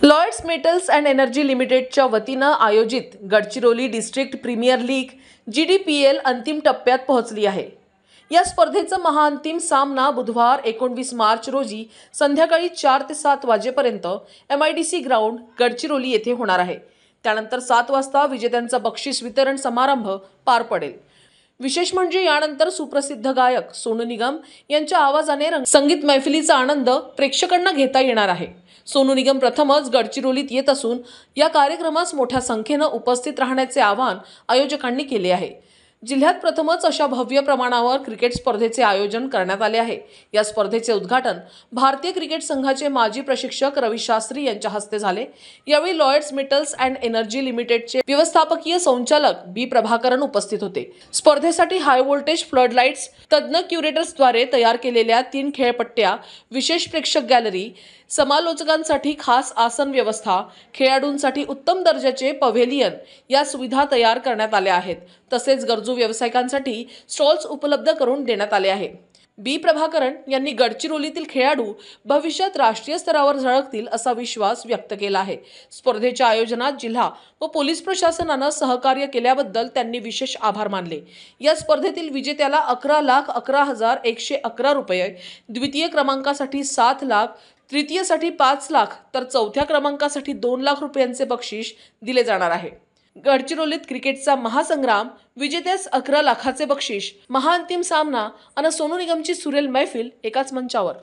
Lloyds metals and energy लिमिटेडच्या वतीनं आयोजित Gadchiroli district premier league GDPL अंतिम टप्प्यात पोहोचली आहे। या स्पर्धेचा महाअंतिम सामना बुधवार 19 मार्च रोजी संध्याकाळी 4 ते 7 वाजेपर्यंत MIDC ग्राउंड गडचिरोली येथे होणार आहे। त्यानंतर 7 वाजता विजेत्यांचा बक्षीस वितरण समारंभ पार पडेल। विशेष म्हणजे यानंतर सुप्रसिद्ध गायक सोनू निगम यांच्या आवाजाने संगीत मैफिलीचा आनंद प्रेक्षकांना घेता येणार आहे। सोनू निगम प्रथमच गडचिरोलीत येत असून या कार्यक्रमास मोठ्या संख्येने उपस्थित राहण्याचे आवाहन आयोजकांनी केले आहे। जिल्ह्यात प्रथमच अशा भव्य प्रमाणावर क्रिकेट स्पर्धेचे आयोजन करण्यात आले आहे। या स्पर्धेचे उद्घाटन भारतीय क्रिकेट संघाचे माजी प्रशिक्षक रवी शास्त्री यांच्या हस्ते झाले। यावेळी लॉयड्स मेटल्स अँड एनर्जी लिमिटेडचे व्यवस्थापकीय संचालक बी प्रभाकरन उपस्थित होते। स्पर्धेसाठी हाय व्होल्टेज फ्लड लाईट्स, तज्ञ क्युरेटर्सद्वारे तयार केलेल्या 3 खेळपट्ट्या, विशेष प्रेक्षक गॅलरी, समालोचकांसाठी खास आसन व्यवस्था, खेळाडूंसाठी उत्तम दर्जाचे पवेलियन या सुविधा तयार करण्यात आल्या आहेत। तसेच गरजू व्यावसायिकांसाठी स्टॉल्स उपलब्ध करून देण्यात आले आहे। बी प्रभाकरन यांनी गडचिरोलीतील खेळाडू भविष्यात राष्ट्रीय स्तरावर झळकतील असा विश्वास व्यक्त केला आहे। स्पर्धेच्या आयोजनात जिल्हा व पोलीस प्रशासनाने सहकार्य केल्याबद्दल त्यांनी विशेष आभार मानले। या स्पर्धेतील विजेत्याला 11,11,111 रुपये, द्वितीय क्रमांकासाठी 7 लाख, तृतीयसाठी 5 लाख तर चौथ्या क्रमांकासाठी 2 लाख रुपयांचे बक्षीस दिले जाणार आहे। गडचिरोलीत क्रिकेटचा महासंग्राम, विजेत्यास 11 लाखाचे बक्षीस, महाअंतिम सामना आणि सोनू निगमची सुरेल मैफिल एकाच मंचावर।